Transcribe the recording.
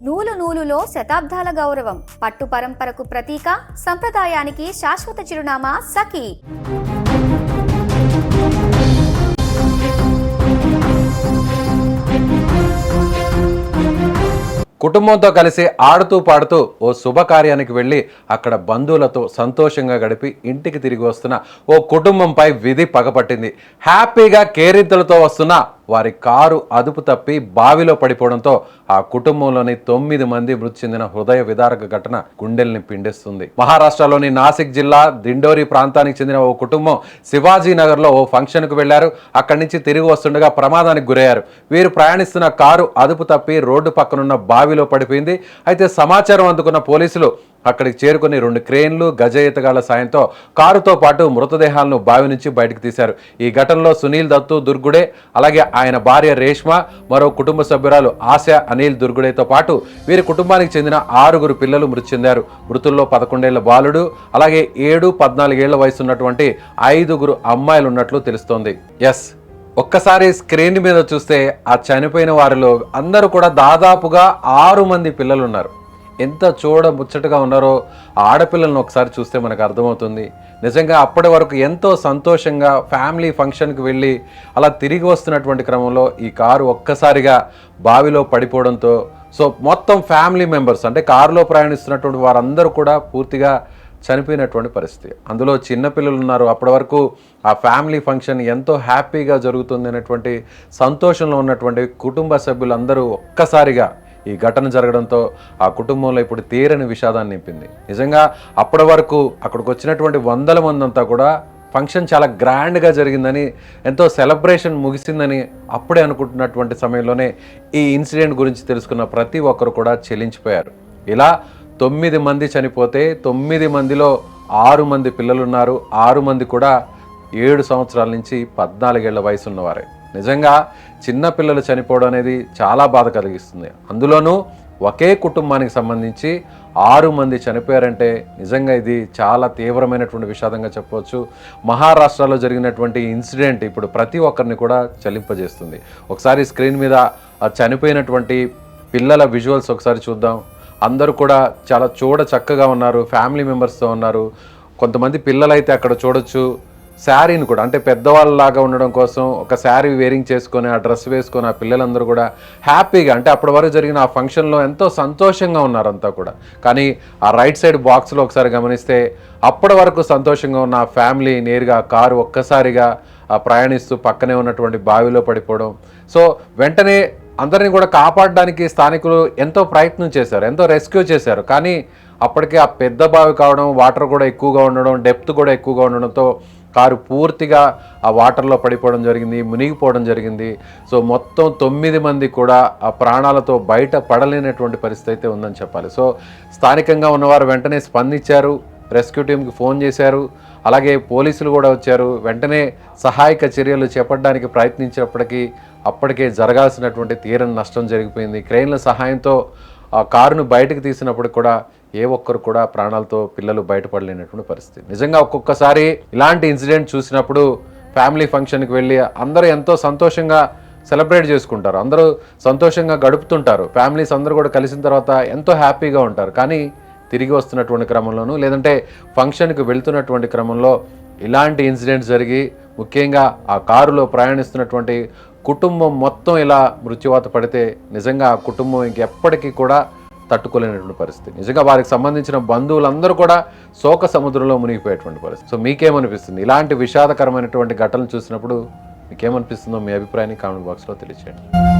నూలు నూలులో శతాబ్దాల గౌరవం, పట్టు పరంపరకు ప్రతీక, సంప్రదాయానికి శాశ్వత చిరునామా సఖీ. కుటుంబంతో కలిసి ఆడుతూ పాడుతూ ఓ శుభకార్యానికి వెళ్ళి అక్కడ బంధువులతో సంతోషంగా గడిపి ఇంటికి తిరిగి వస్తున్న ఓ కుటుంబంపై విధి పగపట్టింది. హ్యాపీగా కేరింతలతో వస్తున్న వారి కారు అదుపు తప్పి బావిలో పడిపోవడంతో ఆ కుటుంబంలోని 9 మంది మృతి చెందిన హృదయ విదారక ఘటన గుండెల్ని పిండేస్తుంది. మహారాష్ట్రలోని నాసిక్ జిల్లా దిండోరి ప్రాంతానికి చెందిన ఓ కుటుంబం శివాజీనగర్లో ఓ ఫంక్షన్కు వెళ్లారు. అక్కడి నుంచి తిరిగి వస్తుండగా ప్రమాదానికి గురయ్యారు. వీరు ప్రయాణిస్తున్న కారు అదుపు తప్పి రోడ్డు పక్కనున్న బావిలో పడిపోయింది. అయితే సమాచారం అందుకున్న పోలీసులు అక్కడికి చేరుకుని 2 క్రేన్లు, గజ ఈతగాళ్ల సాయంతో కారుతో పాటు మృతదేహాలను బావి నుంచి బయటకు తీశారు. ఈ ఘటనలో సునీల్ దత్తు దుర్గుడే, అలాగే ఆయన భార్య రేష్మ, మరో కుటుంబ సభ్యురాలు ఆశ అనిల్ దుర్గుడేతో పాటు వీరి కుటుంబానికి చెందిన 6 పిల్లలు మృతి చెందారు. మృతుల్లో 11 ఏళ్ల బాలుడు, అలాగే 7, 14 ఏళ్ల వయసు ఉన్నటువంటి 5 అమ్మాయిలు ఉన్నట్లు తెలుస్తోంది. ఒక్కసారి స్క్రీన్ మీద చూస్తే ఆ చనిపోయిన వారిలో అందరూ కూడా దాదాపుగా 6 మంది పిల్లలు ఉన్నారు. ఎంత ముచ్చటగా ఉన్నారో ఆడపిల్లలను ఒకసారి చూస్తే మనకు అర్థమవుతుంది. నిజంగా అప్పటి వరకు ఎంతో సంతోషంగా ఫ్యామిలీ ఫంక్షన్కి వెళ్ళి అలా తిరిగి వస్తున్నటువంటి క్రమంలో ఈ కారు ఒక్కసారిగా బావిలో పడిపోవడంతో మొత్తం ఫ్యామిలీ మెంబర్స్ అంటే కారులో ప్రయాణిస్తున్నటువంటి వారందరూ కూడా పూర్తిగా చనిపోయినటువంటి పరిస్థితి. అందులో చిన్నపిల్లలు ఉన్నారు. అప్పటి వరకు ఆ ఫ్యామిలీ ఫంక్షన్ ఎంతో హ్యాపీగా జరుగుతుంది అనేటువంటి సంతోషంలో ఉన్నటువంటి కుటుంబ సభ్యులందరూ ఒక్కసారిగా ఈ ఘటన జరగడంతో ఆ కుటుంబంలో ఇప్పుడు తీరని విషాదాన్ని నింపింది. నిజంగా అప్పటి వరకు అక్కడికి వచ్చినటువంటి 100 మంది అంతా కూడా ఫంక్షన్ చాలా గ్రాండ్గా జరిగిందని, ఎంతో సెలబ్రేషన్ ముగిసిందని అప్పుడే అనుకుంటున్నటువంటి సమయంలోనే ఈ ఇన్సిడెంట్ గురించి తెలుసుకున్న ప్రతి ఒక్కరు కూడా చెల్లించిపోయారు. ఇలా 9 మంది చనిపోతే 9 మందిలో 6 మంది పిల్లలున్నారు. 6 మంది కూడా 7 సంవత్సరాల నుంచి 14 ఏళ్ల వయసు ఉన్నవారే. నిజంగా చిన్నపిల్లలు చనిపోవడం అనేది చాలా బాధ కలిగిస్తుంది. అందులోనూ ఒకే కుటుంబానికి సంబంధించి 6 మంది చనిపోయారంటే నిజంగా ఇది చాలా తీవ్రమైనటువంటి విషాదంగా చెప్పవచ్చు. మహారాష్ట్రలో జరిగినటువంటి ఇన్సిడెంట్ ఇప్పుడు ప్రతి ఒక్కరిని కూడా చలింపజేస్తుంది. ఒకసారి స్క్రీన్ మీద చనిపోయినటువంటి పిల్లల విజువల్స్ ఒకసారి చూద్దాం. అందరూ కూడా చాలా చక్కగా ఉన్నారు, ఫ్యామిలీ మెంబర్స్తో ఉన్నారు. కొంతమంది పిల్లలైతే అక్కడ చూడొచ్చు శారీని కూడా అంటే పెద్దవాళ్ళలాగా ఉండడం కోసం ఒక శారీ వేరింగ్ చేసుకొని ఆ డ్రెస్ వేసుకొని ఆ పిల్లలందరూ కూడా హ్యాపీగా అంటే అప్పటి వరకు జరిగిన ఆ ఫంక్షన్లో ఎంతో సంతోషంగా ఉన్నారు అంతా కూడా. కానీ ఆ రైట్ సైడ్ బాక్స్లో ఒకసారి గమనిస్తే అప్పటి వరకు సంతోషంగా ఉన్న ఆ ఫ్యామిలీ నేరుగా కారు ఒక్కసారిగా ప్రయాణిస్తూ పక్కనే ఉన్నటువంటి బావిలో పడిపోవడం. వెంటనే అందరినీ కూడా కాపాడడానికి స్థానికులు ఎంతో ప్రయత్నం చేశారు, ఎంతో రెస్క్యూ చేశారు. కానీ అప్పటికే ఆ పెద్ద బావి కావడం, వాటర్ కూడా ఎక్కువగా ఉండడం, డెప్త్ కూడా ఎక్కువగా ఉండడంతో కారు పూర్తిగా ఆ వాటర్లో పడిపోవడం జరిగింది, మునిగిపోవడం జరిగింది. మొత్తం 9 మంది కూడా ఆ ప్రాణాలతో బయట పడలేనటువంటి పరిస్థితి అయితే ఉందని చెప్పాలి. స్థానికంగా ఉన్నవారు వెంటనే స్పందించారు, రెస్క్యూ టీంకి ఫోన్ చేశారు, అలాగే పోలీసులు కూడా వచ్చారు. వెంటనే సహాయక చర్యలు చేపట్టడానికి ప్రయత్నించినప్పటికీ అప్పటికే జరగాల్సినటువంటి తీరని నష్టం జరిగిపోయింది. క్రెయిన్ల సహాయంతో ఆ కారును బయటకు తీసినప్పుడు కూడా ఏ ఒక్కరు కూడా ప్రాణాలతో పిల్లలు బయటపడలేనటువంటి పరిస్థితి. నిజంగా ఒక్కొక్కసారి ఇలాంటి ఇన్సిడెంట్ చూసినప్పుడు ఫ్యామిలీ ఫంక్షన్కి వెళ్ళి అందరూ ఎంతో సంతోషంగా సెలబ్రేట్ చేసుకుంటారు, అందరూ సంతోషంగా గడుపుతుంటారు. ఫ్యామిలీస్ అందరూ కూడా కలిసిన తర్వాత ఎంతో హ్యాపీగా ఉంటారు. కానీ తిరిగి వస్తున్నటువంటి క్రమంలోనూ లేదంటే ఫంక్షన్కి వెళ్తున్నటువంటి క్రమంలో ఇలాంటి ఇన్సిడెంట్స్ జరిగి ముఖ్యంగా ఆ కారులో ప్రయాణిస్తున్నటువంటి కుటుంబం మొత్తం ఇలా మృత్యువాత పడితే నిజంగా ఆ కుటుంబం ఇంకెప్పటికీ కూడా తట్టుకోలేనటువంటి పరిస్థితి. నిజంగా వారికి సంబంధించిన బంధువులందరూ కూడా శోక సముద్రంలో మునిగిపోయేటువంటి పరిస్థితి. మీకేమనిపిస్తుంది? ఇలాంటి విషాదకరమైనటువంటి ఘటనలు చూసినప్పుడు మీకేమనిపిస్తుందో మీ అభిప్రాయాన్ని కామెంట్ బాక్స్లో తెలియజేయండి.